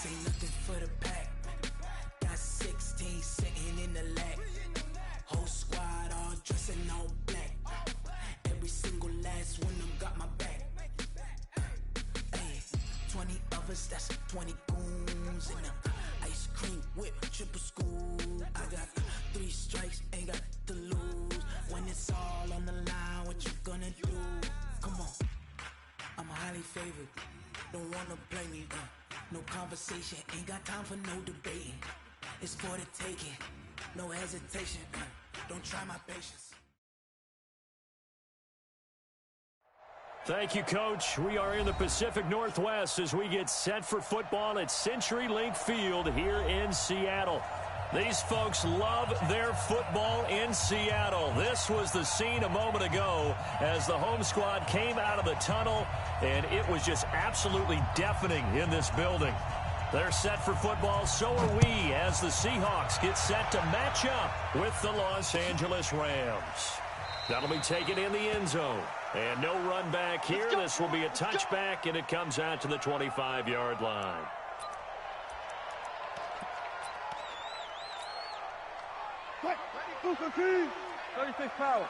This ain't nothing for the pack. Got 16 sitting in the lap. Whole squad all dressing all black. Every single last one of them got my back. Hey, 20 of us, that's 20 goons in the ice cream whip, triple scoop. I got 3 strikes, ain't got to lose. When it's all on the line, what you gonna do? Come on, I'm highly favored. Don't wanna play me, no conversation, ain't got time for no debating. It's for the taking, no hesitation, don't try my patience. Thank you, Coach. We are in the Pacific Northwest as we get set for football at CenturyLink Field here in Seattle. These folks love their football in Seattle. This was the scene a moment ago as the home squad came out of the tunnel, and it was just absolutely deafening in this building. They're set for football, so are we, as the Seahawks get set to match up with the Los Angeles Rams. That'll be taken in the end zone. And no run back here. This will be a touchback, and it comes out to the 25-yard line. Ready? 36 power.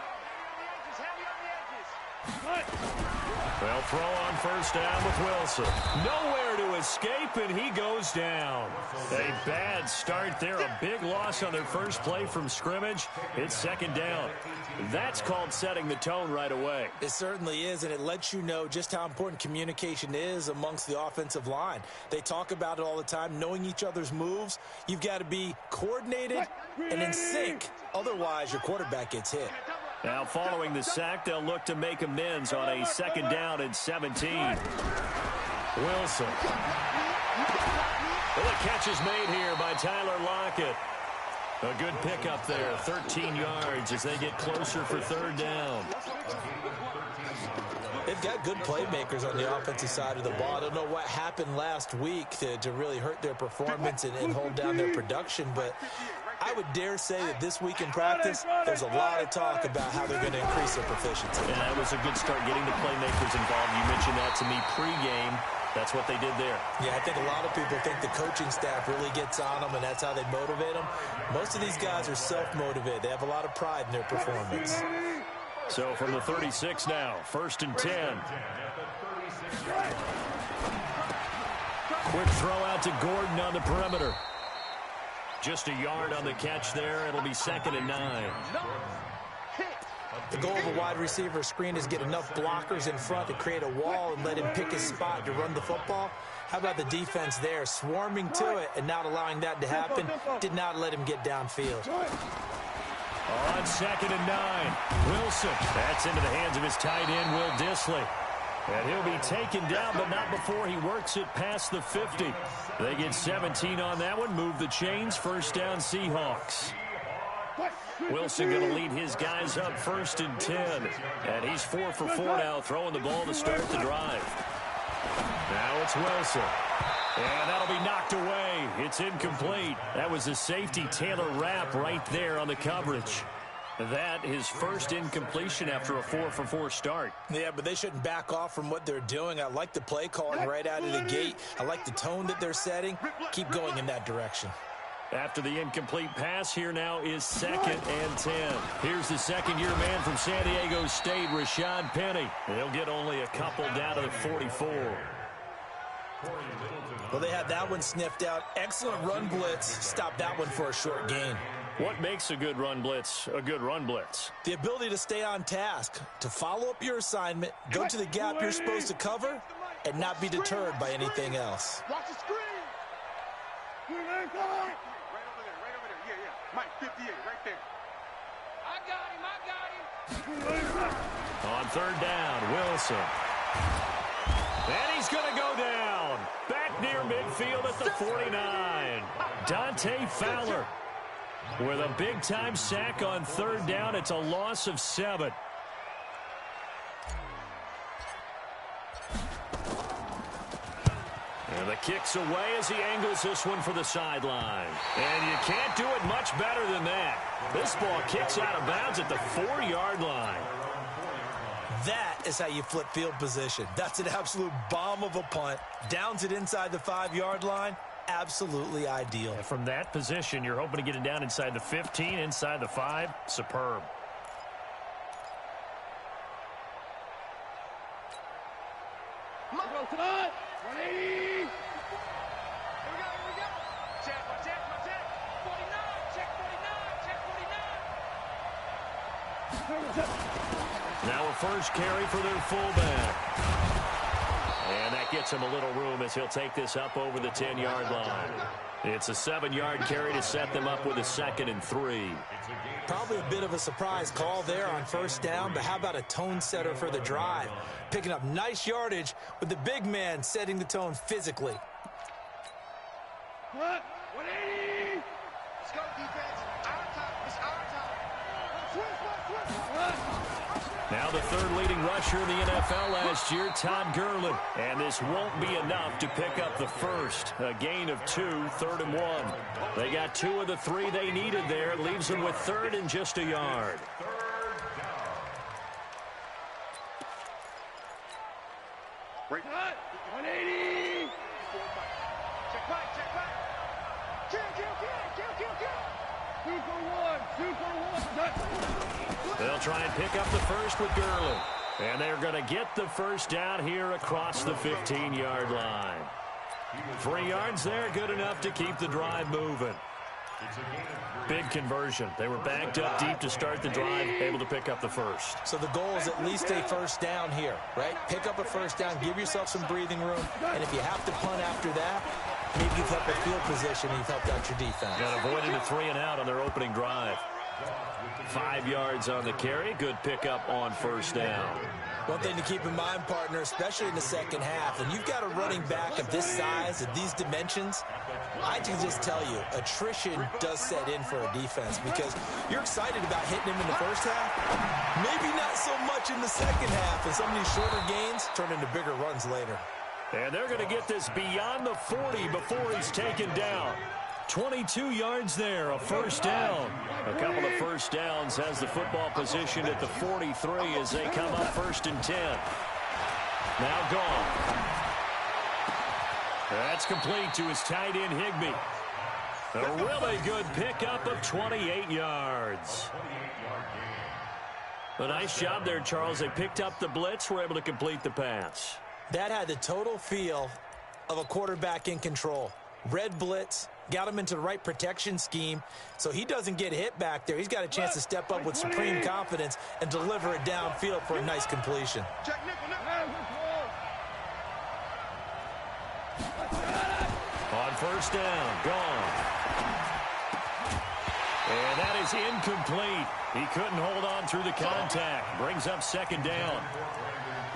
They'll throw on first down with Wilson. Nowhere to escape, and he goes down. A bad start there. A big loss on their first play from scrimmage. It's second down. That's called setting the tone right away. It certainly is, and it lets you know just how important communication is amongst the offensive line. They talk about it all the time, knowing each other's moves. You've got to be coordinated and in sync. Otherwise, your quarterback gets hit. Now, following the sack, they'll look to make amends on a second down and 17. Wilson. Well, the catch is made here by Tyler Lockett. A good pickup there, 13 yards as they get closer for third down. They've got good playmakers on the offensive side of the ball. I don't know what happened last week to really hurt their performance and hold down their production, but I would dare say that this week in practice, there's a lot of talk about how they're going to increase their proficiency. And that was a good start getting the playmakers involved. You mentioned that to me pregame. That's what they did there. Yeah, I think a lot of people think the coaching staff really gets on them, and that's how they motivate them. Most of these guys are self-motivated. They have a lot of pride in their performance. So from the 36 now, 1st and 10. Quick throw out to Gordon on the perimeter. Just a yard on the catch there. It'll be 2nd and 9. The goal of a wide receiver screen is get enough blockers in front to create a wall and let him pick his spot to run the football. How about the defense there, swarming to it and not allowing that to happen? Did not let him get downfield. On 2nd and 9, Wilson. That's into the hands of his tight end, Will Dissly. And he'll be taken down, but not before he works it past the 50. They get 17 on that one, move the chains, first down Seahawks. Wilson going to lead his guys up 1st and 10. And he's 4 for 4 now, throwing the ball to start the drive. Now it's Wilson. And that'll be knocked away. It's incomplete. That was a safety Taylor Rapp right there on the coverage. That his first incompletion after a 4 for 4 start. Yeah, but they shouldn't back off from what they're doing. I like the play calling right out of the gate. I like the tone that they're setting. Keep going in that direction. After the incomplete pass, here now is 2nd and 10. Here's the second-year man from San Diego State, Rashad Penny. He'll get only a couple down to the 44. Well, they had that one sniffed out. Excellent run blitz. Stop that one for a short gain. What makes a good run blitz a good run blitz? The ability to stay on task, to follow up your assignment, go to the gap you're supposed to cover, and not be deterred by anything else. Watch the screen. Right over there. Yeah. Mike, 58, right there. I got him. On 3rd down, Wilson. And he's going to go down. Back near midfield at the 49. Dante Fowler with a big-time sack on 3rd down. It's a loss of 7. And the kick's away as he angles this one for the sideline. And you can't do it much better than that. This ball kicks out of bounds at the 4-yard line. That is how you flip field position. That's an absolute bomb of a punt. Downs it inside the 5-yard line. absolutely ideal. And from that position, you're hoping to get it down inside the 15, inside the 5. Superb. Tonight, 180. Here we go. Check, check, check. 49, check 49, check 49. Now a first carry for their fullback. And that gets him a little room as he'll take this up over the 10-yard line. It's a 7-yard carry to set them up with a 2nd and 3. Probably a bit of a surprise call there on first down, but how about a tone setter for the drive? Picking up nice yardage with the big man setting the tone physically. What? 180. Let's go, defense. Our time. It's our time. Now the third leading rusher in the NFL last year, Todd Gurley. And this won't be enough to pick up the first. A gain of 2, 3rd and 1. They got 2 of the 3 they needed there. Leaves them with 3rd and just a yard. Break. 180. Check back, check back. Kill. 2 for 1, 2 for 1. They'll try and pick up the first with Gurley. And they're going to get the first down here across the 15-yard line. 3 yards there, good enough to keep the drive moving. Big conversion. They were backed up deep to start the drive, able to pick up the first. So the goal is at least a first down here, right? Pick up a first down, give yourself some breathing room, and if you have to punt after that, maybe you've helped with field position and you've helped out your defense. And avoided a 3 and out on their opening drive. 5 yards on the carry. Good pickup on first down. One thing to keep in mind, partner, especially in the second half, when you've got a running back of this size, of these dimensions, I can just tell you, attrition does set in for a defense because you're excited about hitting him in the first half. Maybe not so much in the second half, and some of these shorter gains turn into bigger runs later. And they're going to get this beyond the 40 before he's taken down. 22 yards there, a first down. A couple of first downs has the football positioned at the 43 as they come up 1st and 10. Now gone. That's complete to his tight end, Higbee. A really good pickup of 28 yards. A nice job there, Charles. They picked up the blitz, were able to complete the pass. That had the total feel of a quarterback in control. Red blitz, got him into the right protection scheme, so he doesn't get hit back there. He's got a chance to step up with supreme confidence and deliver it downfield for a nice completion. On first down, gone. And that is incomplete. He couldn't hold on through the contact. Brings up 2nd down.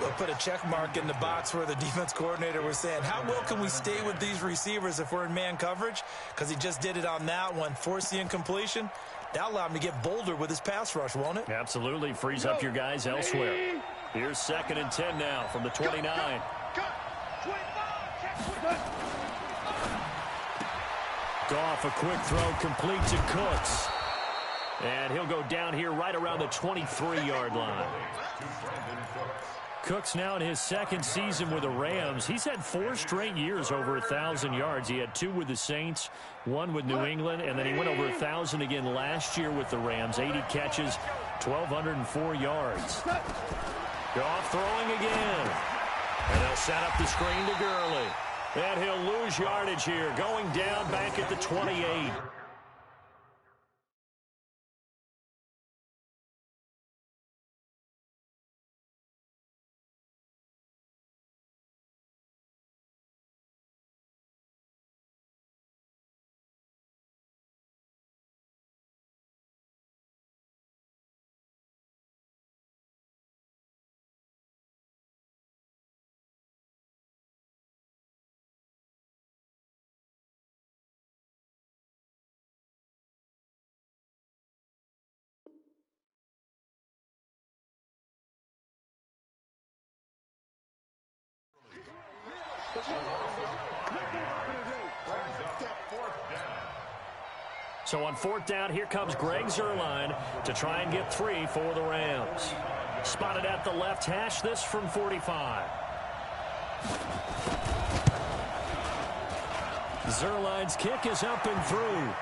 We'll put a check mark in the box where the defense coordinator was saying, how well can we stay with these receivers if we're in man coverage? Because he just did it on that one, force the incompletion. That'll allow him to get bolder with his pass rush, won't it? Absolutely. Frees up your guys elsewhere. Here's 2nd and 10 now from the 29. Goff, a quick throw, complete to Cooks. And he'll go down here right around the 23-yard line. Cooks now in his 2nd season with the Rams. He's had 4 straight years over 1,000 yards. He had 2 with the Saints, 1 with New England, and then he went over 1,000 again last year with the Rams. 80 catches, 1,204 yards. Goff throwing again. And they'll set up the screen to Gurley. And he'll lose yardage here, going down back at the 28. So on 4th down, here comes Greg Zuerlein to try and get 3 for the Rams. Spotted at the left hash, this from 45. Zerline's kick is up and through.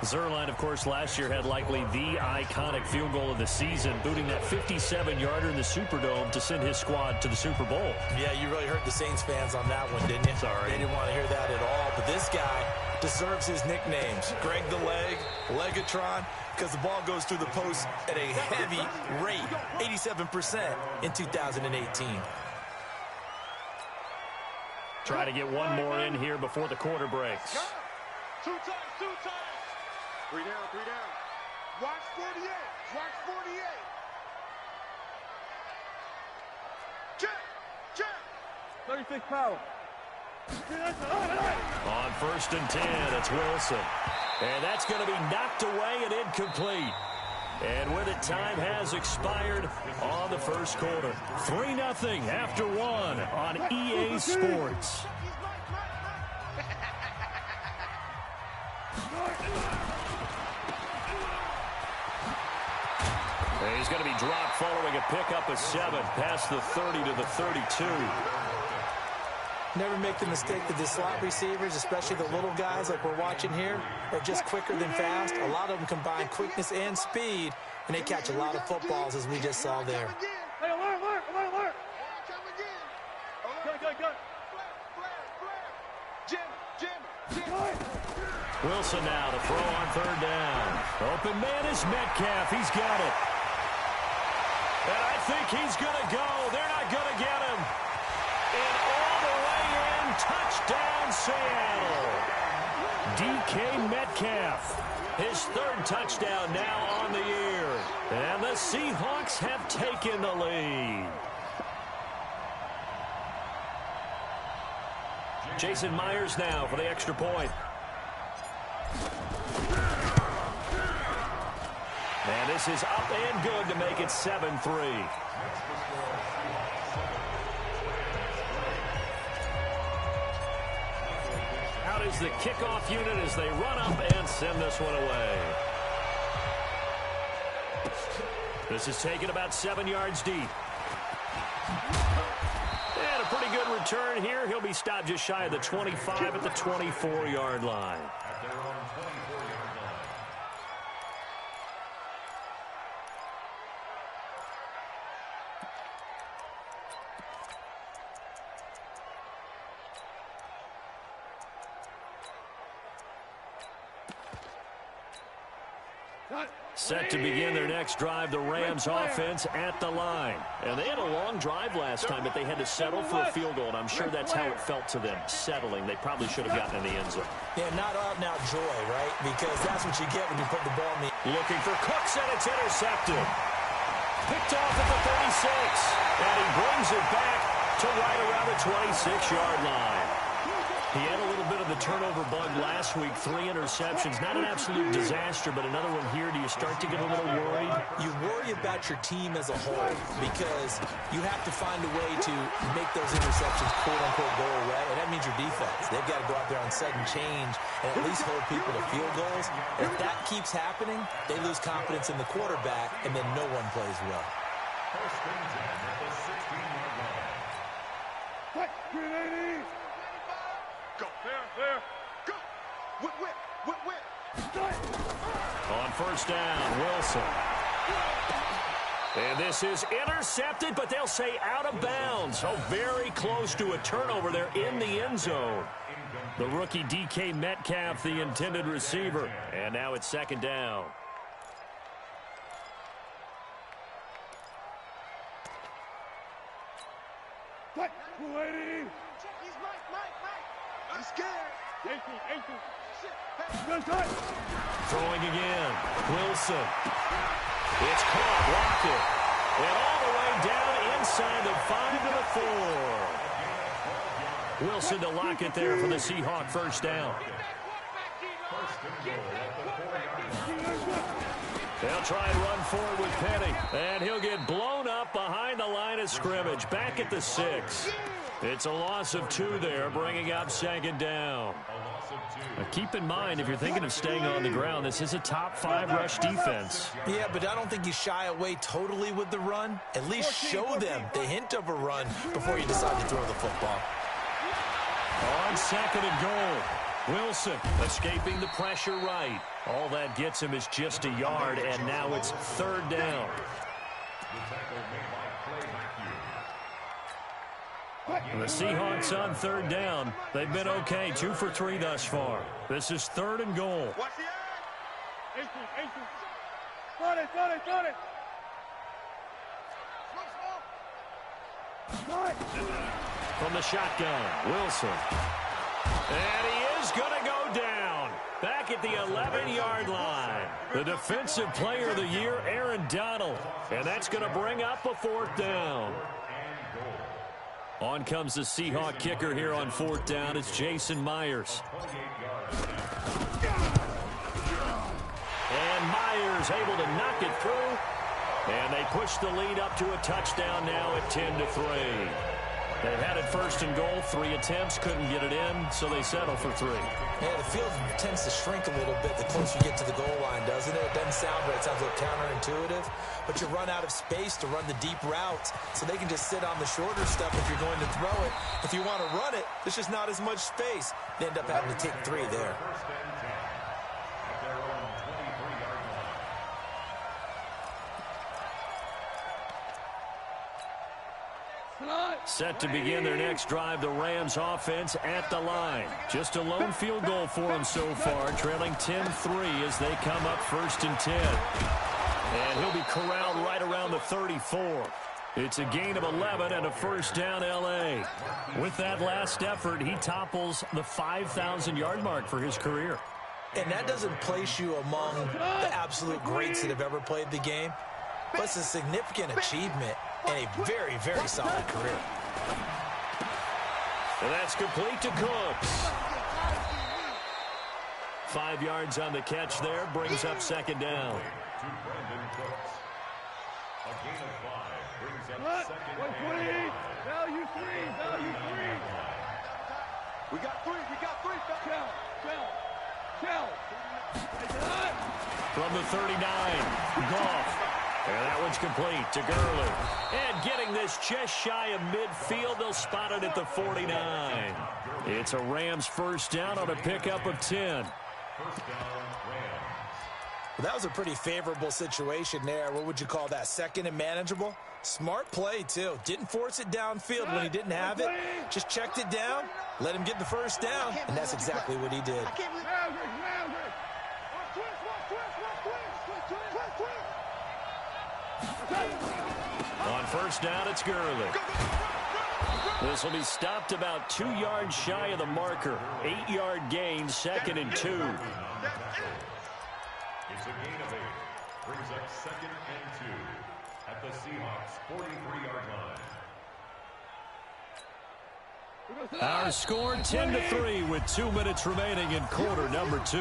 Zerline, of course, last year had likely the iconic field goal of the season, booting that 57-yarder in the Superdome to send his squad to the Super Bowl. Yeah, you really hurt the Saints fans on that one, didn't you? Sorry. They didn't want to hear that at all. But this guy deserves his nicknames. Greg the Leg, Legatron, because the ball goes through the post at a heavy rate, 87% in 2018. Try to get one more in here before the quarter breaks. Two times. 3 down. Watch 48. Watch 48. Check. 36 power. On 1st and 10, it's Wilson. And that's going to be knocked away and incomplete. And with it, time has expired on the first quarter. 3-0 after 1 on EA Sports. And he's going to be dropped following a pickup of 7 past the 30 to the 32. Never make the mistake that the slot receivers, especially the little guys like we're watching here, are just quicker than fast. A lot of them combine quickness and speed, and they catch a lot of footballs, as we just saw there. Hey, alert. Go. Jim. Wilson now to throw on 3rd down. Open man is Metcalf. He's got it. And I think he's going to go. They're not going to get him. And all the way in, touchdown Seattle. DK Metcalf, his 3rd touchdown now on the year. And the Seahawks have taken the lead. Jason Myers now for the extra point. And this is up and good to make it 7-3. Out is the kickoff unit as they run up and send this one away. This is taken about 7 yards deep. And a pretty good return here. He'll be stopped just shy of the 25 at the 24-yard line. Set to begin their next drive, the Rams offense at the line. And they had a long drive last time, but they had to settle for a field goal, and I'm sure that's how it felt to them, settling. They probably should have gotten in the end zone. Yeah, not out-and-out joy, right? Because that's what you get when you put the ball in the... Looking for Cooks, and it's intercepted. Picked off at the 36, and he brings it back to right around the 26-yard line. He had a little bit of the turnover bug last week, 3 interceptions. Not an absolute disaster, but another one here. Do you start to get a little worried? You worry about your team as a whole because you have to find a way to make those interceptions quote-unquote go away, and that means your defense. They've got to go out there on sudden change and at least hold people to field goals. And if that keeps happening, they lose confidence in the quarterback, and then no one plays well. Go. There. Go. Whip. On 1st down, Wilson. And this is intercepted, but they'll say out of bounds. So very close to a turnover there in the end zone. The rookie DK Metcalf, the intended receiver. And now it's 2nd down. I'm scared. 18. Throwing again. Wilson. It's caught. Lockett. And all the way down inside the 5 to the 4. Wilson to Lockett there for the Seahawk 1st down. They'll try and run forward with Penny. And he'll get blown up behind the line of scrimmage. Back at the 6. It's a loss of 2 there, bringing up 2nd down. Now keep in mind, if you're thinking of staying on the ground, this is a top 5 rush defense. Yeah, but I don't think you shy away totally with the run. At least show them the hint of a run before you decide to throw the football. On 2nd and goal. Wilson escaping the pressure right. All that gets him is just a yard, and now it's third down. The Seahawks on third down. They've been okay, 2 for 3 thus far. This is third and goal. From the shotgun, Wilson. And he is going to go down. Back at the 11-yard line. The Defensive Player of the Year, Aaron Donald. And that's going to bring up a fourth down. On comes the Seahawk kicker here on fourth down. It's Jason Myers. And Myers able to knock it through. And they push the lead up to a touchdown now at 10-3. They had it first and goal, 3 attempts, couldn't get it in, so they settle for 3. Yeah, the field tends to shrink a little bit the closer you get to the goal line, doesn't it? It doesn't sound right. It sounds a little counterintuitive, but you run out of space to run the deep routes, so they can just sit on the shorter stuff if you're going to throw it. If you want to run it, there's just not as much space. They end up having to take 3 there. Set to begin their next drive, the Rams offense at the line. Just a lone field goal for them so far, trailing 10-3 as they come up first and 10. And he'll be corralled right around the 34. It's a gain of 11 and a first down L.A. With that last effort, he topples the 5,000-yard mark for his career. And that doesn't place you among the absolute greats that have ever played the game, but it's a significant achievement and a very, very solid career. And that's complete to Cooks. 5 yards on the catch there, brings up second down. Value three. We got three. Shell. From the 39, Goff. And that one's complete to Gurley. And getting this just shy of midfield, they'll spot it at the 49. It's a Rams first down on a pickup of 10. Well, that was a pretty favorable situation there. What would you call that? Second and manageable? Smart play, too. Didn't force it downfield when he didn't have it. Just checked it down, let him get the first down, and that's exactly what he did. On first down, it's Gurley. This will be stopped about 2 yards shy of the marker. 8-yard gain, second and 2. It's a gain of 8. Brings up second and 2 at the Seahawks 43-yard line. Our score 10-3 with 2 minutes remaining in quarter number 2.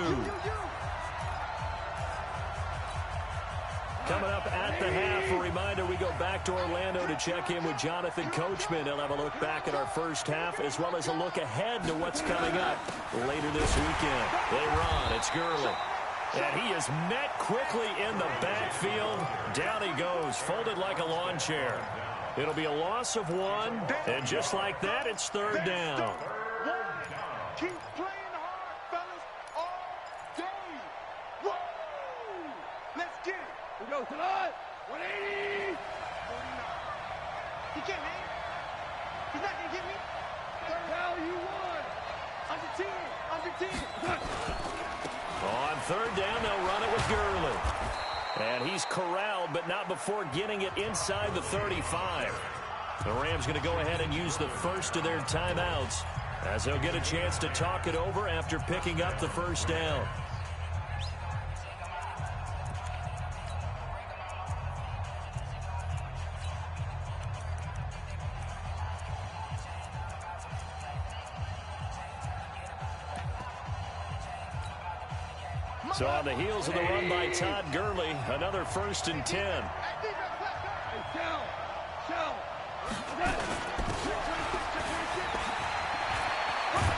Coming up at the half, a reminder, we go back to Orlando to check in with Jonathan Coachman. He'll have a look back at our first half as well as a look ahead to what's coming up later this weekend. They run. It's Gurley. And he is met quickly in the backfield. Down he goes, folded like a lawn chair. It'll be a loss of 1, and just like that, it's third down. Keep playing hard, fellas, all day. Woo! Let's get it. We go tonight. 180. 49. He can't, man. He's not going to get me. Value 1. Under 10. On third down, they'll run it with Gurley. And he's corralled, but not before getting it inside the 35. The Rams going to go ahead and use the first of their timeouts as they'll get a chance to talk it over after picking up the first down. So on the heels of the run by Todd Gurley, another first and 10.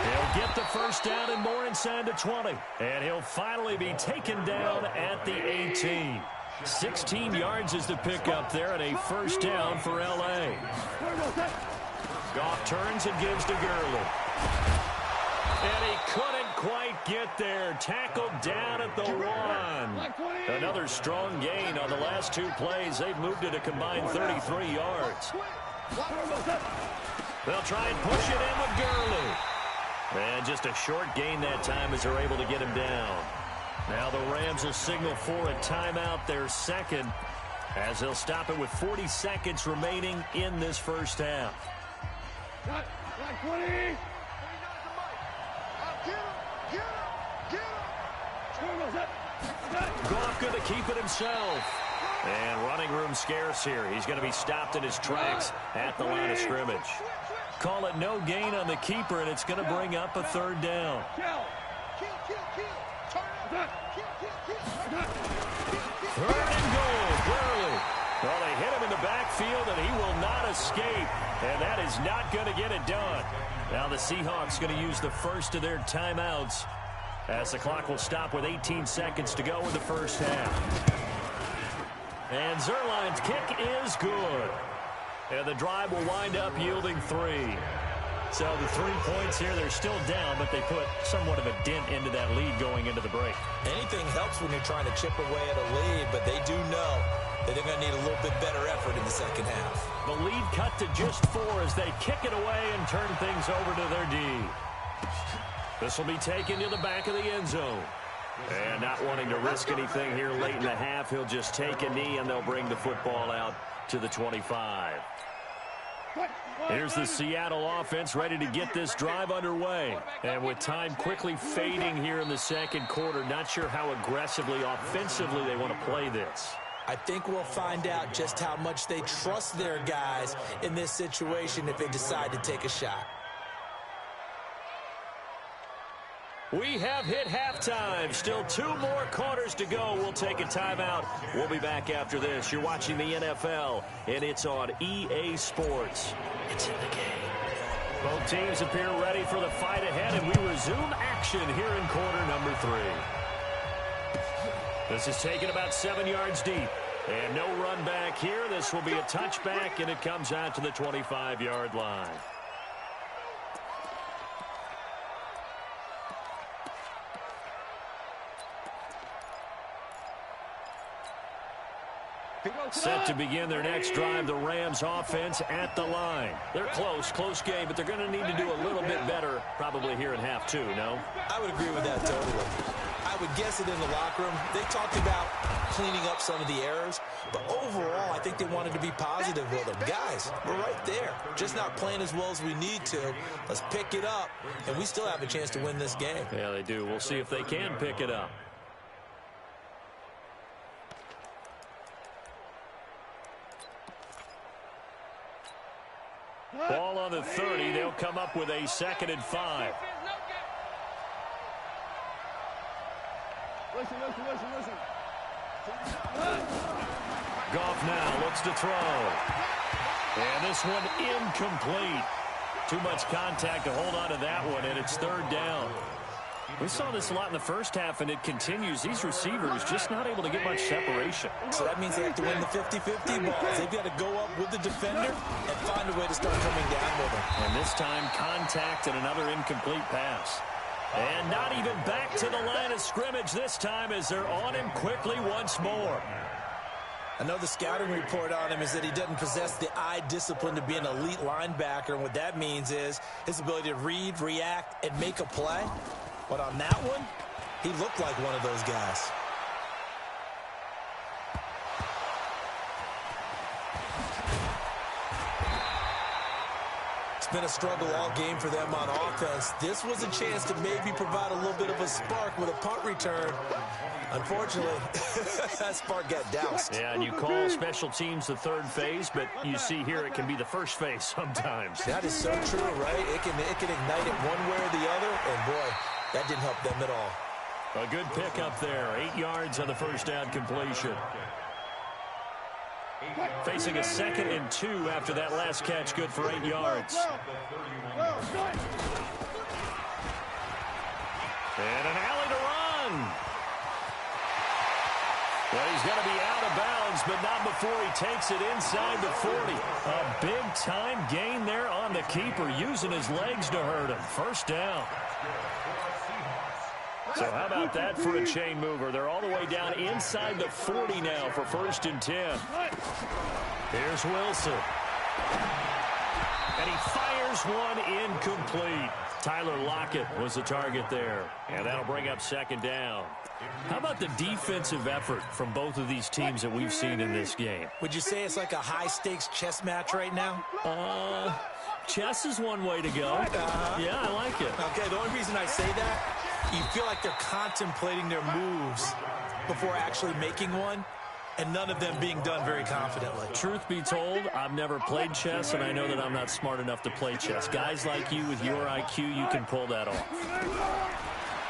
He'll get the first down and more inside the 20. And he'll finally be taken down at the 18. 16 yards is the pickup there and a first down for L.A. Goff turns and gives to Gurley. And he couldn't quite get there. Tackled down at the 1. Another strong gain on the last 2 plays. They've moved it a combined 33 yards. They'll try and push it in with Gurley. And just a short gain that time as they're able to get him down. Now the Rams will signal for a timeout, their second, as they'll stop it with 40 seconds remaining in this first half. Goff going to keep it himself. And running room scarce here. He's going to be stopped in his tracks at the line of scrimmage. Call it no gain on the keeper, and it's going to bring up a 3rd down. 3rd and goal, Gurley. Well, they hit him in the backfield, and he will not escape. And that is not going to get it done. Now the Seahawks going to use the first of their timeouts as the clock will stop with 18 seconds to go in the first half. And Zerline's kick is good. And the drive will wind up yielding 3. So the 3 points here, they're still down, but they put somewhat of a dent into that lead going into the break. Anything helps when you're trying to chip away at a lead, but they do know that they're going to need a little bit better effort in the second half. The lead cut to just 4 as they kick it away and turn things over to their D. This will be taken to the back of the end zone. And not wanting to risk anything here late in the half, he'll just take a knee and they'll bring the football out to the 25. Here's the Seattle offense ready to get this drive underway. And with time quickly fading here in the second quarter, not sure how aggressively, offensively they want to play this. I think we'll find out just how much they trust their guys in this situation if they decide to take a shot. We have hit halftime. Still 2 more quarters to go. We'll take a timeout. We'll be back after this. You're watching the NFL, and it's on EA Sports. It's in the game. Both teams appear ready for the fight ahead, and we resume action here in quarter number 3. This is taken about 7 yards deep. And no run back here. This will be a touchback, and it comes out to the 25-yard line. Set to begin their next drive, the Rams offense at the line. They're close game, but they're going to need to do a little bit better probably here in half 2, no? I would agree with that totally. I would guess it in the locker room. They talked about cleaning up some of the errors, but overall, I think they wanted to be positive with them. Guys, we're right there. Just not playing as well as we need to. Let's pick it up, and we still have a chance to win this game. Yeah, they do. We'll see if they can pick it up. Ball on the 30. They'll come up with a 2nd and 5. Listen. Goff now looks to throw. And this one incomplete. Too much contact to hold on to that one, and it's 3rd down. We saw this a lot in the first half, and it continues. These receivers just not able to get much separation. So that means they have to win the 50-50 balls. They've got to go up with the defender and find a way to start coming down with him. And this time, contact and another incomplete pass. And not even back to the line of scrimmage this time as they're on him quickly once more. I know the scouting report on him is that he doesn't possess the eye discipline to be an elite linebacker. And what that means is his ability to read, react, and make a play. But on that one, he looked like one of those guys. It's been a struggle all game for them on offense. This was a chance to maybe provide a little bit of a spark with a punt return. Unfortunately, that spark got doused. Yeah, and you call special teams the 3rd phase, but you see here it can be the 1st phase sometimes. That is so true, right? It can ignite it one way or the other, and boy, that didn't help them at all. A good pickup there. 8 yards on the first down completion. Facing a 2nd and 2 after that last catch, good for 8 yards. And an alley to run. Well, he's going to be out of bounds, but not before he takes it inside the 40. A big-time gain there on the keeper, using his legs to hurt him. First down. So how about that for a chain mover? They're all the way down inside the 40 now for 1st and 10. Here's Wilson. And he fires one incomplete. Tyler Lockett was the target there. And that'll bring up 2nd down. How about the defensive effort from both of these teams that we've seen in this game? Would you say it's like a high-stakes chess match right now? Chess is one way to go. Yeah, I like it. Okay, the only reason I say that, you feel like they're contemplating their moves before actually making one, and none of them being done very confidently. Truth be told, I've never played chess, and I know that I'm not smart enough to play chess. Guys like you with your IQ, you can pull that off.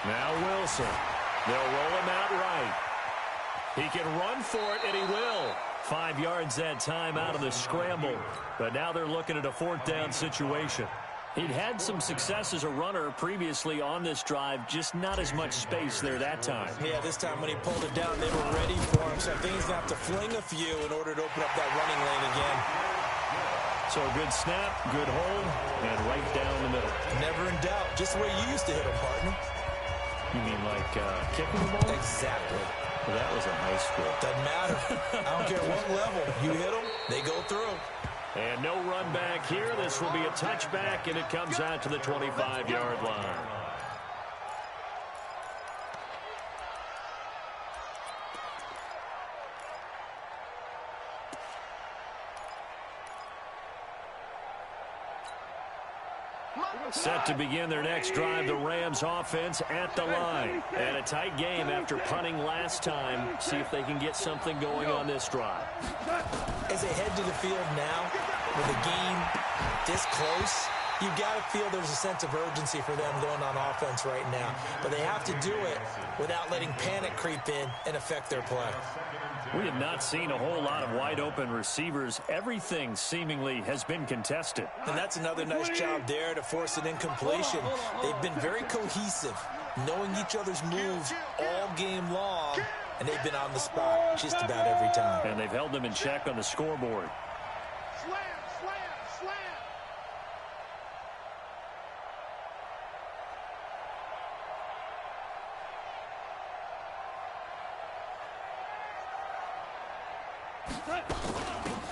Now Wilson. They'll roll him out right. He can run for it, and he will. 5 yards that time out of the scramble. But now they're looking at a 4th down situation. He'd had some success as a runner previously on this drive, just not as much space there that time. Yeah, this time when he pulled it down, they were ready for him. So I think he's going to have to fling a few in order to open up that running lane again. So a good snap, good hold, and right down the middle. Never in doubt. Just the way you used to hit him, partner. You mean like kicking the ball? Exactly. Well, that was in high school. Doesn't matter. I don't care what level. You hit them, they go through. And no run back here. This will be a touchback, and it comes out to the 25-yard line. Set to begin their next drive, the Rams offense at the line. And a tight game after punting last time. See if they can get something going on this drive. As they head to the field now, with the game this close, you've got to feel there's a sense of urgency for them going on offense right now. But they have to do it without letting panic creep in and affect their play. We have not seen a whole lot of wide-open receivers. Everything seemingly has been contested. And that's another nice job there to force an incompletion. They've been very cohesive, knowing each other's moves all game long, and they've been on the spot just about every time. And they've held them in check on the scoreboard. Slam, slam, slam.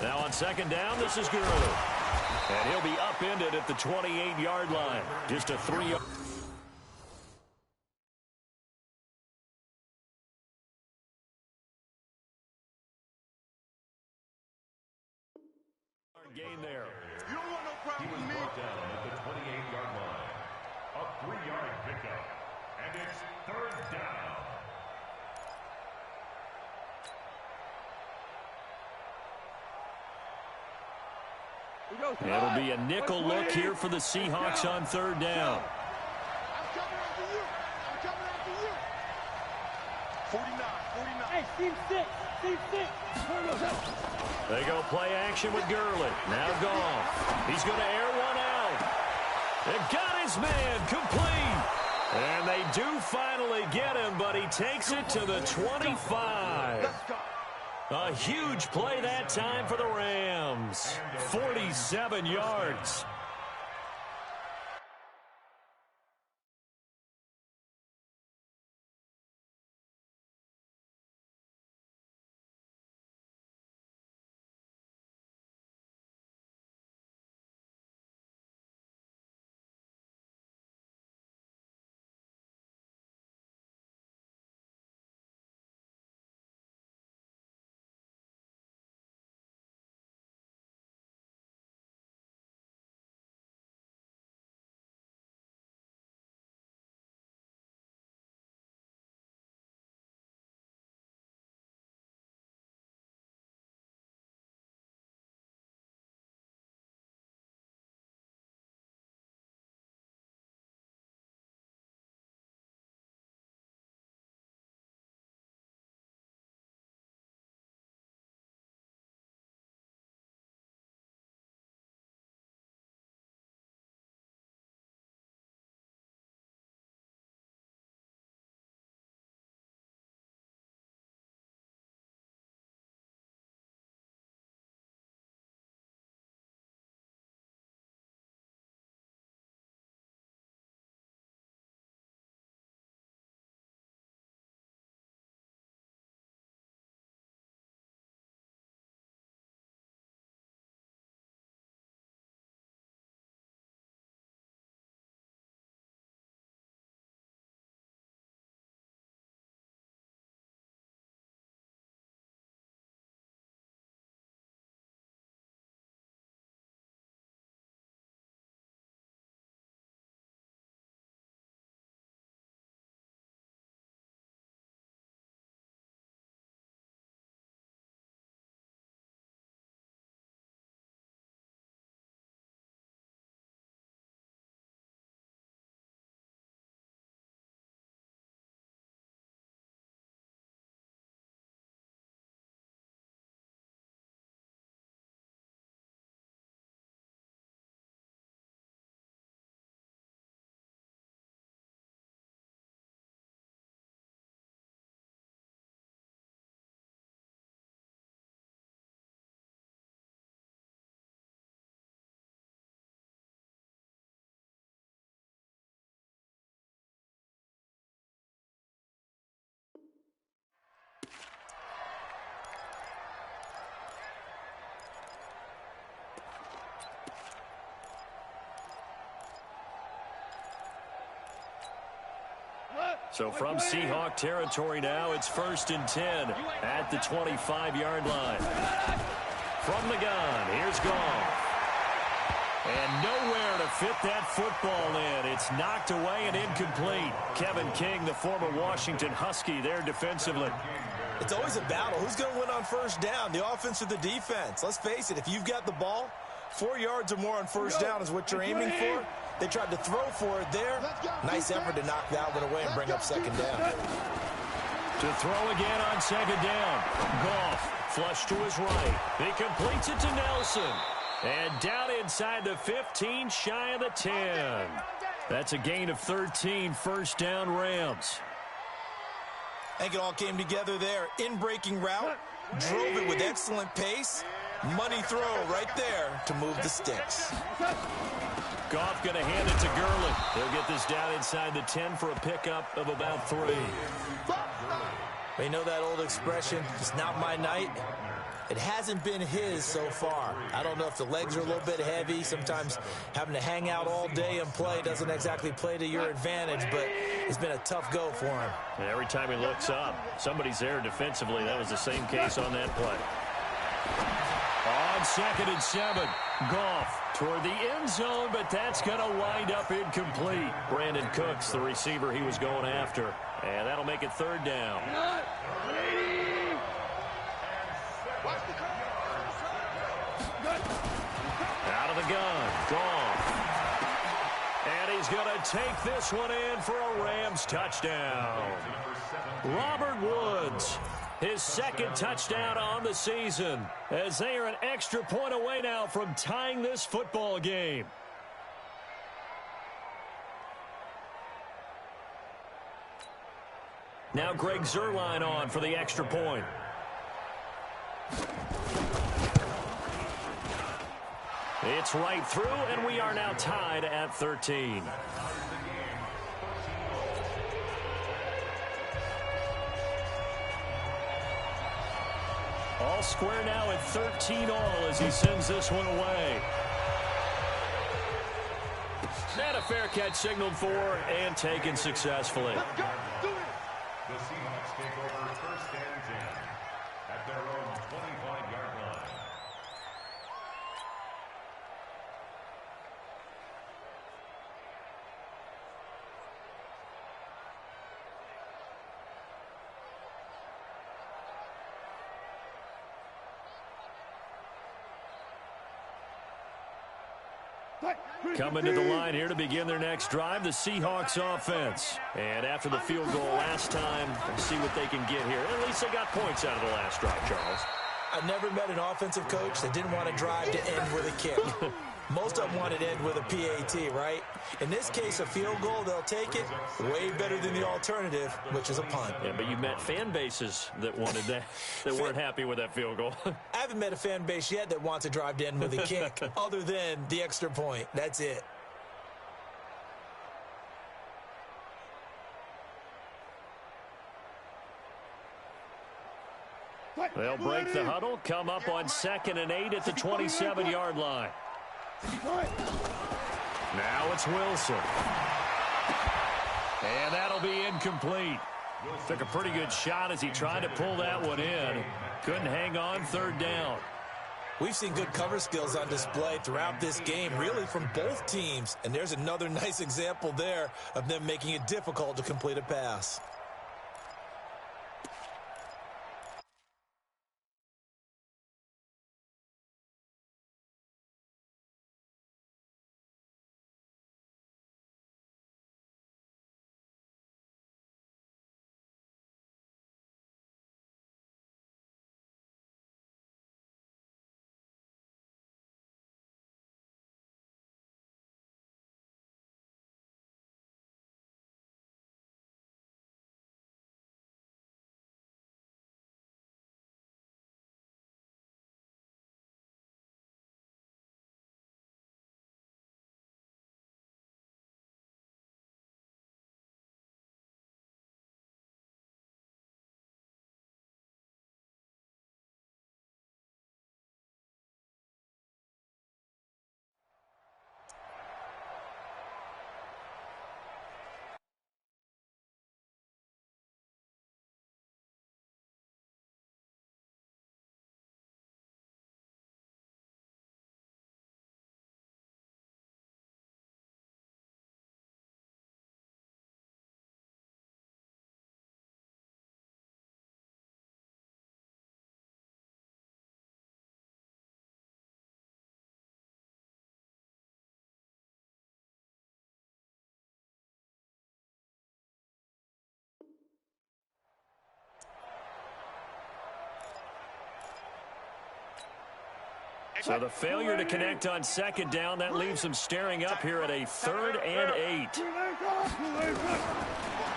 Now on 2nd down, this is Gurley. And he'll be upended at the 28-yard line. Just a 3-yard gain there. You don't want no problem with me. Brought down at the 28-yard line. A 3-yard pickup. And it's 3rd down. It'll be a nickel look here for the Seahawks on 3rd down. I'm coming after you. I'm coming after you. 49, 49. Hey, team 6, team 6. They go play action with Gurley. Now gone. He's going to air one out. They got his man complete. And they do finally get him, but he takes it to the 25. Let's go. A huge play that time for the Rams. 47 yards. So from Seahawk territory now, it's 1st and 10 at the 25-yard line. From the gun, here's Goff. And nowhere to fit that football in. It's knocked away and incomplete. Kevin King, the former Washington Husky, there defensively. It's always a battle. Who's going to win on first down, the offense or the defense? Let's face it, if you've got the ball, 4 yards or more on first down is what you're aiming for. They tried to throw for it there. Nice effort to knock that one away and bring up second down. To throw again on second down. Goff flush to his right. He completes it to Nelson. And down inside the 15, shy of the 10. That's a gain of 13, first down Rams. I think it all came together there. In-breaking route, drove it with excellent pace. Money throw right there to move the sticks. Goff going to hand it to Gurley. They'll get this down inside the 10 for a pickup of about 3. You know that old expression, it's not my night? It hasn't been his so far. I don't know if the legs are a little bit heavy. Sometimes having to hang out all day and play doesn't exactly play to your advantage, but it's been a tough go for him. And every time he looks up, somebody's there defensively. That was the same case on that play. On 2nd and 7, Goff toward the end zone, but that's going to wind up incomplete. Brandon Cooks, the receiver he was going after. And that'll make it 3rd down. Out of the gun, Goff. And he's going to take this one in for a Rams touchdown. Robert Woods, his 2nd touchdown on the season, as they are an extra point away now from tying this football game. Now Greg Zuerlein on for the extra point. It's right through, and we are now tied at 13. All square now at 13 all as he sends this one away. And a fair catch signaled for and taken successfully. The Seahawks take over 1st and 10 at their own 25-yard line. Coming to the line here to begin their next drive, the Seahawks offense. And after the field goal last time, let's see what they can get here. At least they got points out of the last drive, Charles. I never met an offensive coach that didn't want to drive to end with a kick. Most of them wanted to end with a PAT, right? In this case, a field goal, they'll take it. Way better than the alternative, which is a punt. Yeah, but you met fan bases that wanted that, that weren't happy with that field goal. I haven't met a fan base yet that wants to drive to end with a kick, other than the extra point. That's it. They'll break the huddle, come up on 2nd and 8 at the 27-yard line. Now it's Wilson. And that'll be incomplete. Took a pretty good shot as he tried to pull that one in. Couldn't hang on, 3rd down. We've seen good cover skills on display throughout this game, really from both teams. And there's another nice example there of them making it difficult to complete a pass. So the failure to connect on second down, that leaves them staring up here at a 3rd and 8.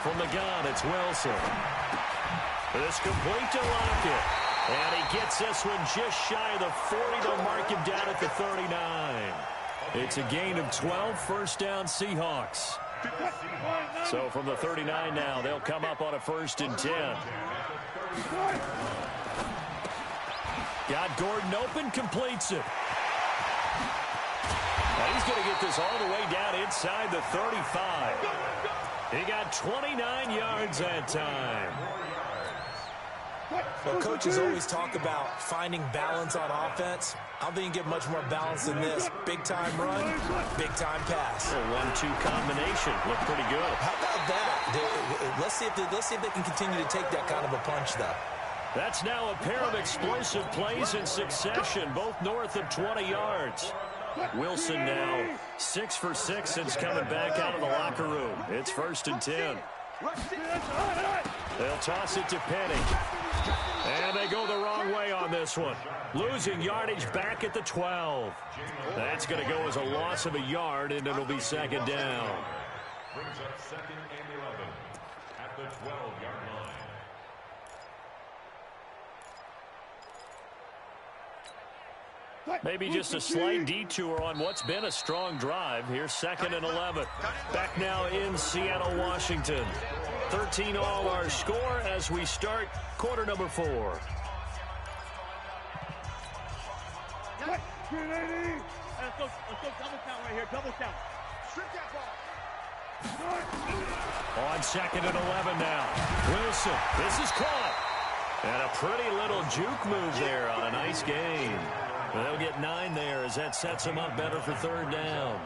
From the gun, it's Wilson. This complete to Lockett. And he gets this one just shy of the 40. They'll mark him down at the 39. It's a gain of 12, first down Seahawks. So from the 39 now, they'll come up on a 1st and 10. Got Gordon open, completes it. Now he's going to get this all the way down inside the 35. He got 29 yards that time. Well, coaches always talk about finding balance on offense. I don't think you can get much more balance than this. Big-time run, big-time pass. A 1-2 combination. Looked pretty good. How about that? Let's see if they can continue to take that kind of a punch, though. That's now a pair of explosive plays in succession, both north of 20 yards. Wilson now 6 for 6 since coming back out of the locker room. It's 1st and 10. They'll toss it to Penny. And they go the wrong way on this one. Losing yardage back at the 12. That's going to go as a loss of a yard, and it'll be 2nd down. Brings up 2nd and 11 at the 12-yard line. Maybe just a slight detour on what's been a strong drive. Here's 2nd and 11. Back now in Seattle, Washington. 13 all our score as we start quarter number 4. Let's go double count right here, double count. Strip that ball. On 2nd and 11 now. Wilson, this is caught. And a pretty little juke move there on a nice gain. They'll get 9 there as that sets them up better for 3rd down.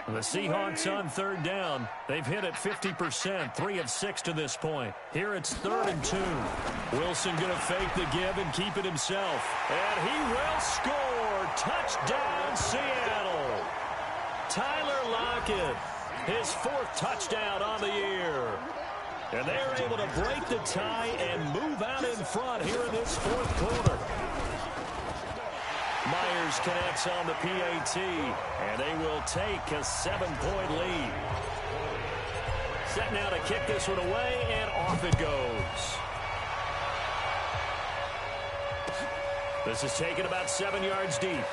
The Seahawks on 3rd down. They've hit it 50%, 3 of 6 to this point. Here it's 3rd and 2. Wilson going to fake the give and keep it himself. And he will score. Touchdown, Seattle. Tyler Lockett, his 4th touchdown on the year. And they're able to break the tie and move out in front here in this 4th quarter. Myers connects on the PAT, and they will take a 7-point lead. Set now to kick this one away, and off it goes. This is taken about 7 yards deep.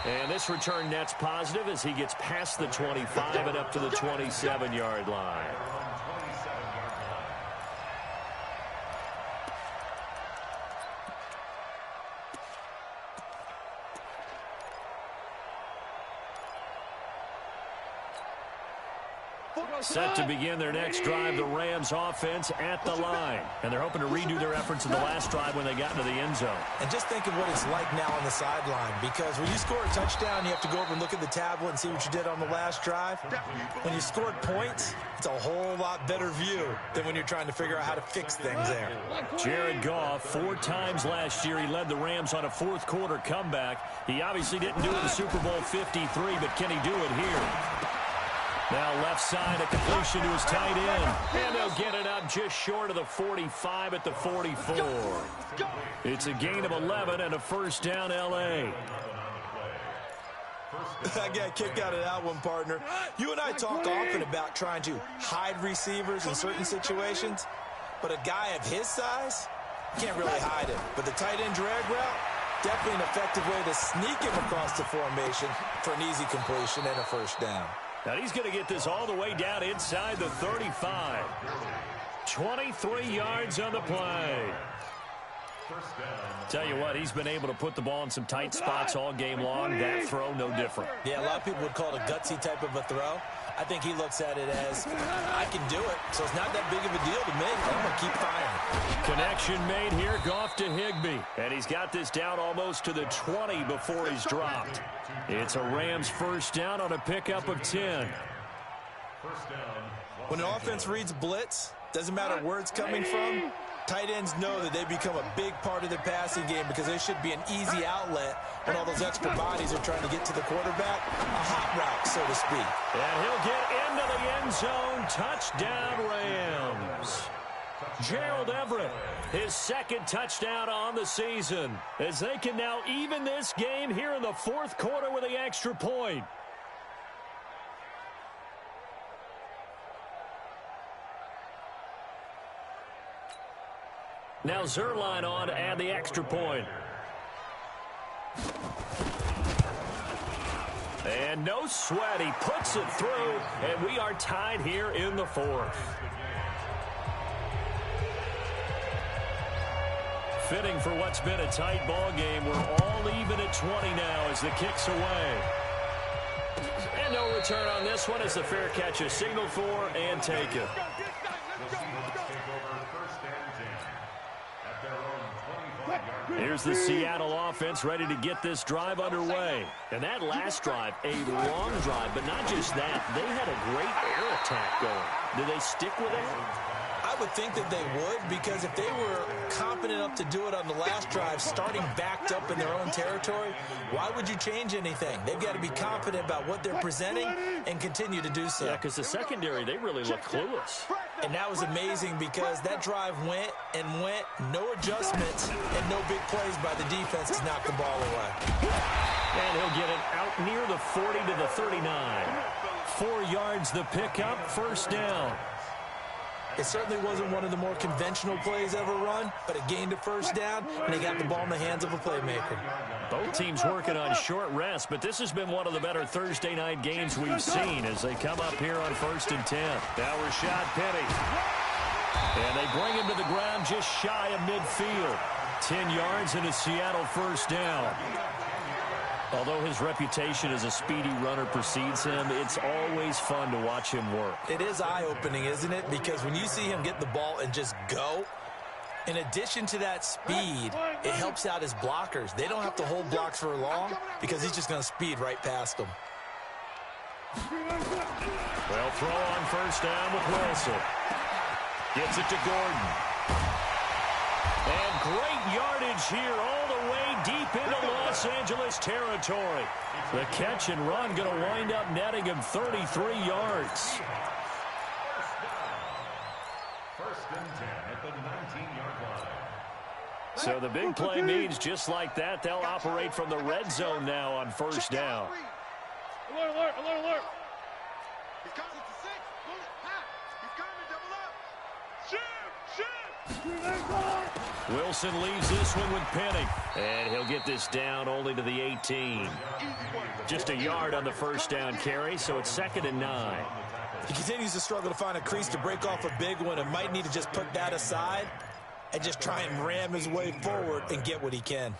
And this return net's positive as he gets past the 25 and up to the 27-yard line. Set to begin their next drive, the Rams offense at the line. And they're hoping to redo their efforts in the last drive when they got into the end zone. And just think of what it's like now on the sideline, because when you score a touchdown, you have to go over and look at the tablet and see what you did on the last drive. When you scored points, it's a whole lot better view than when you're trying to figure out how to fix things there. Jared Goff, 4 times last year, he led the Rams on a 4th quarter comeback. He obviously didn't do it in Super Bowl 53, but can he do it here? Now left side, a completion to his tight end. And they'll get it up just short of the 45 at the 44. It's a gain of 11 and a 1st down, L.A. I got a kick out of that one, partner. You and I talk often about trying to hide receivers in certain situations, but a guy of his size can't really hide it. But the tight end drag route, definitely an effective way to sneak him across the formation for an easy completion and a 1st down. Now he's going to get this all the way down inside the 35. 23 yards on the play. Tell you what, he's been able to put the ball in some tight spots all game long. That throw, no different. Yeah, a lot of people would call it a gutsy type of a throw. I think he looks at it as, I can do it, so it's not that big of a deal to me. I'm going to keep firing. Connection made here, Goff to Higbee. And he's got this down almost to the 20 before he's dropped. It's a Rams 1st down on a pickup of 10. When an offense reads blitz, doesn't matter where it's coming from, tight ends know that they become a big part of the passing game because they should be an easy outlet when all those extra bodies are trying to get to the quarterback. A hot route, so to speak. And he'll get into the end zone. Touchdown, Rams. Gerald Everett, his second touchdown on the season, as they can now even this game here in the fourth quarter with the extra point. Now Zerline on to add the extra point. And no sweat, he puts it through, and we are tied here in the fourth. Fitting for what's been a tight ball game. We're all even at 20 now as the kick's away. And no return on this one as the fair catch is signaled for and taken. Here's the Seattle offense ready to get this drive underway. And that last drive, a long drive, but not just that. They had a great air attack going. Do they stick with it? I would think that they would, because if they were confident enough to do it on the last drive, starting backed up in their own territory, why would you change anything? They've got to be confident about what they're presenting and continue to do so. Yeah, because the secondary, they really look clueless. And that was amazing because that drive went and went, no adjustments, and no big plays by the defense to knock the ball away. And he'll get it out near the 40 to the 39. 4 yards the pickup, first down. It certainly wasn't one of the more conventional plays ever run, but it gained a first down, and they got the ball in the hands of a playmaker. Both teams working on short rest, but this has been one of the better Thursday night games we've seen as they come up here on 1st and 10. Now Rashad Penny. And they bring him to the ground just shy of midfield. 10 yards and a Seattle first down. Although his reputation as a speedy runner precedes him, it's always fun to watch him work. It is eye-opening, isn't it? Because when you see him get the ball and just go, in addition to that speed, it helps out his blockers. They don't have to hold blocks for long because he's just going to speed right past them. Well, throw on first down with Wilson. Gets it to Gordon. And great yardage here all the way deep into Los Angeles territory. The catch and run going to wind up netting him 33 yards. First and 10 at the 19-yard line. So the big play means just like that, they'll operate from the red zone now on first down. Alert, alert, alert, alert. He's coming to 6. Pull it. Ha. He's coming. Double up. Shoot. Shoot. Wilson leaves this one with Penny. And he'll get this down only to the 18. Just a yard on the first down carry, so it's 2nd and 9. He continues to struggle to find a crease to break off a big one and might need to just put that aside and just try and ram his way forward and get what he can.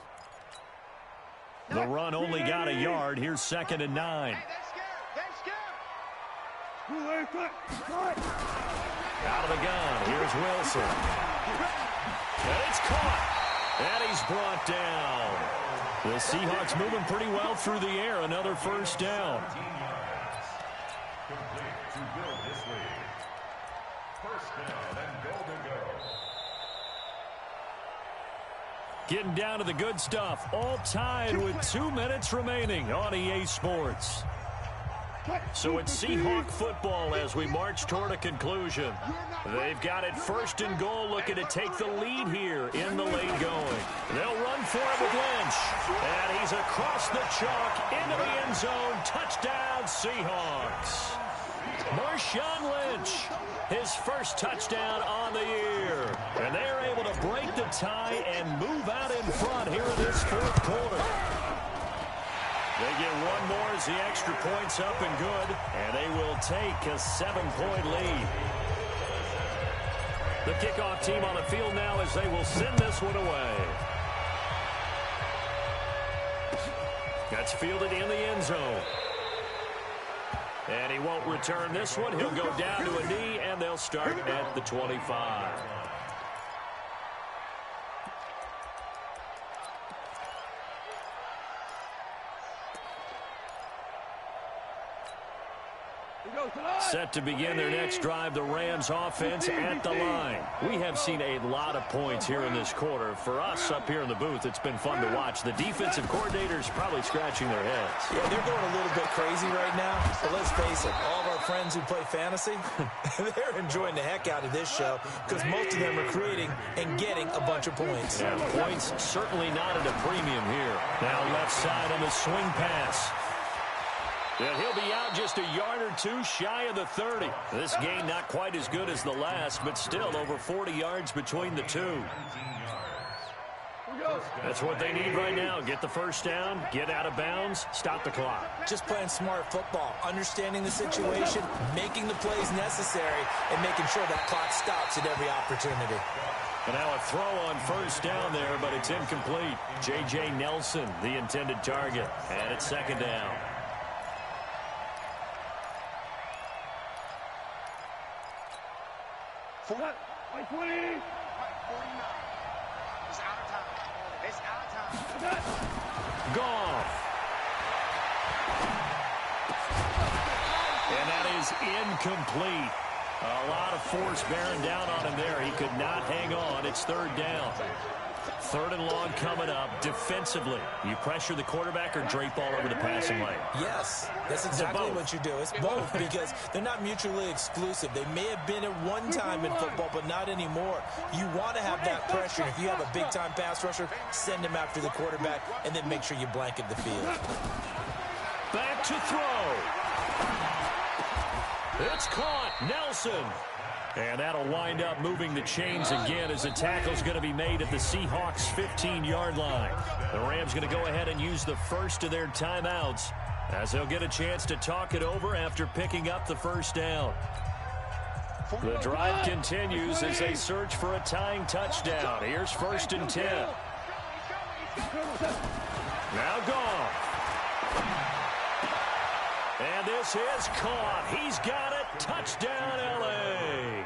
The run only got a yard. Here's 2nd and 9. Out of the gun. Here's Wilson. And it's caught. And he's brought down. The Seahawks moving pretty well through the air. Another first down. Complete to build this lead. First down and goal to go. Getting down to the good stuff. All tied with 2 minutes remaining on EA Sports. So it's Seahawk football as we march toward a conclusion. They've got it 1st and goal, looking to take the lead here in the late going. They'll run for it with Lynch. And he's across the chalk into the end zone. Touchdown, Seahawks. Marshawn Lynch, his first touchdown on the year. And they're able to break the tie and move out in front here in this fourth quarter. They get one more as the extra point's up and good, and they will take a 7-point lead. The kickoff team on the field now as they will send this one away. That's fielded in the end zone. And he won't return this one. He'll go down to a knee, and they'll start at the 25. Set to begin their next drive, the Rams offense at the line. We have seen a lot of points here in this quarter. For us up here in the booth, it's been fun to watch. The defensive coordinators probably scratching their heads. Yeah, they're going a little bit crazy right now. But let's face it, all of our friends who play fantasy, they're enjoying the heck out of this show because most of them are creating and getting a bunch of points. Yeah, points certainly not at a premium here. Now left side on the swing pass. And he'll be out just a yard or two shy of the 30. This gain not quite as good as the last, but still over 40 yards between the two. That's what they need right now. Get the first down, get out of bounds, stop the clock. Just playing smart football, understanding the situation, making the plays necessary, and making sure that clock stops at every opportunity. And now a throw on first down there, but it's incomplete. J.J. Nelson, the intended target. And it's second down. Like 20. 49. It's out of time. It's out of time. Goff. And that is incomplete. A lot of force bearing down on him there. He could not hang on. It's third down. Third and long coming up. Defensively, you pressure the quarterback or drape all over the passing lane? Yes, that's exactly what you do. It's both because they're not mutually exclusive. They may have been at one time in football, but not anymore. You want to have that pressure. If you have a big-time pass rusher, send him after the quarterback, and then make sure you blanket the field. Back to throw. It's caught. Nelson. And that'll wind up moving the chains again as the tackle's going to be made at the Seahawks' 15-yard line. The Rams going to go ahead and use the first of their timeouts as they'll get a chance to talk it over after picking up the first down. The drive continues as they search for a tying touchdown. Here's first and 10. Now Goff. And this is caught. He's got it. Touchdown, L.A.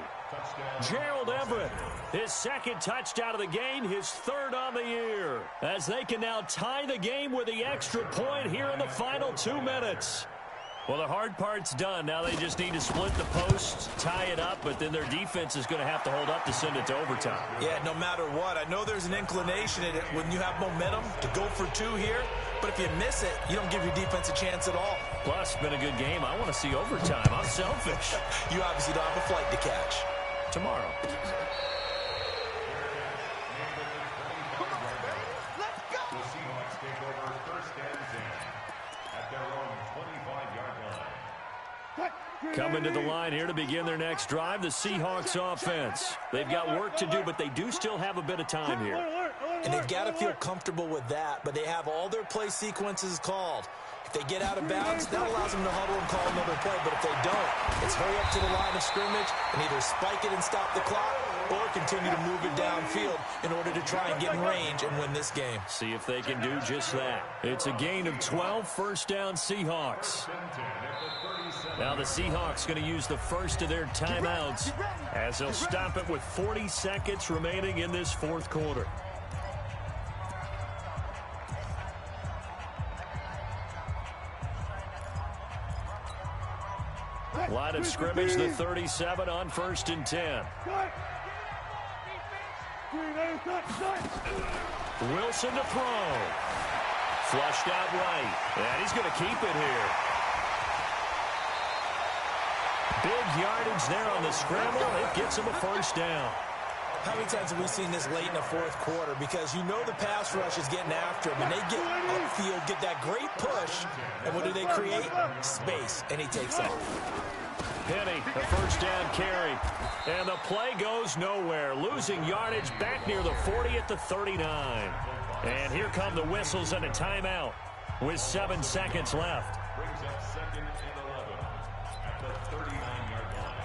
Gerald Everett, his second touchdown of the game, his third on the year. As they can now tie the game with the extra point here in the final 2 minutes. Well, the hard part's done. Now they just need to split the posts, tie it up, but then their defense is going to have to hold up to send it to overtime. Yeah, no matter what. I know there's an inclination in it when you have momentum to go for two here, but if you miss it, you don't give your defense a chance at all. Plus, it's been a good game. I want to see overtime. I'm selfish. You obviously don't have a flight to catch. Tomorrow. The Seahawks take over first and 10 at their own 25-yard line. Coming to the line here to begin their next drive, the Seahawks offense. They've got work to do, but they do still have a bit of time here. And they've got to feel comfortable with that, but they have all their play sequences called. If they get out of bounds, that allows them to huddle and call another play. But if they don't, it's hurry up to the line of scrimmage and either spike it and stop the clock or continue to move it downfield in order to try and get in range and win this game. See if they can do just that. It's a gain of 12, first down Seahawks. Now the Seahawks going to use the first of their timeouts as they'll stop it with 40 seconds remaining in this fourth quarter. Line of scrimmage, the 37 on first and 10. Wilson to throw. Flushed out right. And he's going to keep it here. Big yardage there on the scramble. It gets him a first down. How many times have we seen this late in the fourth quarter? Because you know the pass rush is getting after him, and they get upfield, get that great push, and what do they create? Space, and he takes off. Penny, the first down carry. And the play goes nowhere. Losing yardage back near the 40 at the 39. And here come the whistles and a timeout with 7 seconds left. Brings up second and 11 at the 39-yard line.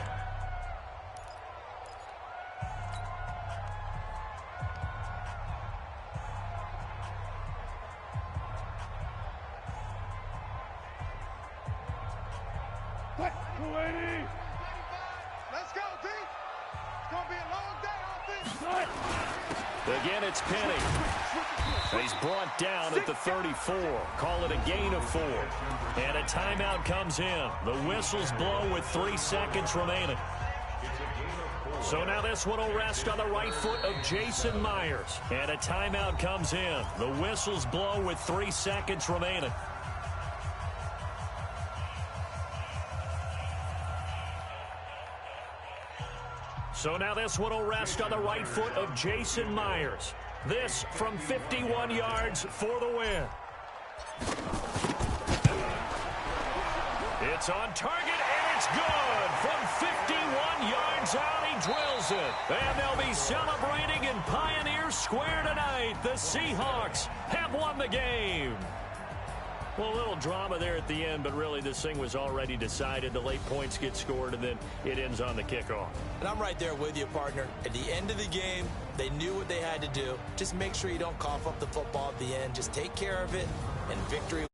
Let's go, D. It's going to be a long day, offense. Again, it's Penny. He's brought down at the 34. Call it a gain of 4. And a timeout comes in. The whistles blow with 3 seconds remaining. So now this one will rest on the right foot of Jason Myers. And a timeout comes in. The whistles blow with 3 seconds remaining. So now this one will rest on the right foot of Jason Myers. This from 51 yards for the win. It's on target, and it's good. From 51 yards out, he drills it. And they'll be celebrating in Pioneer Square tonight. The Seahawks have won the game. Well, a little drama there at the end, but really this thing was already decided. The late points get scored, and then it ends on the kickoff. And I'm right there with you, partner. At the end of the game, they knew what they had to do. Just make sure you don't cough up the football at the end. Just take care of it, and victory.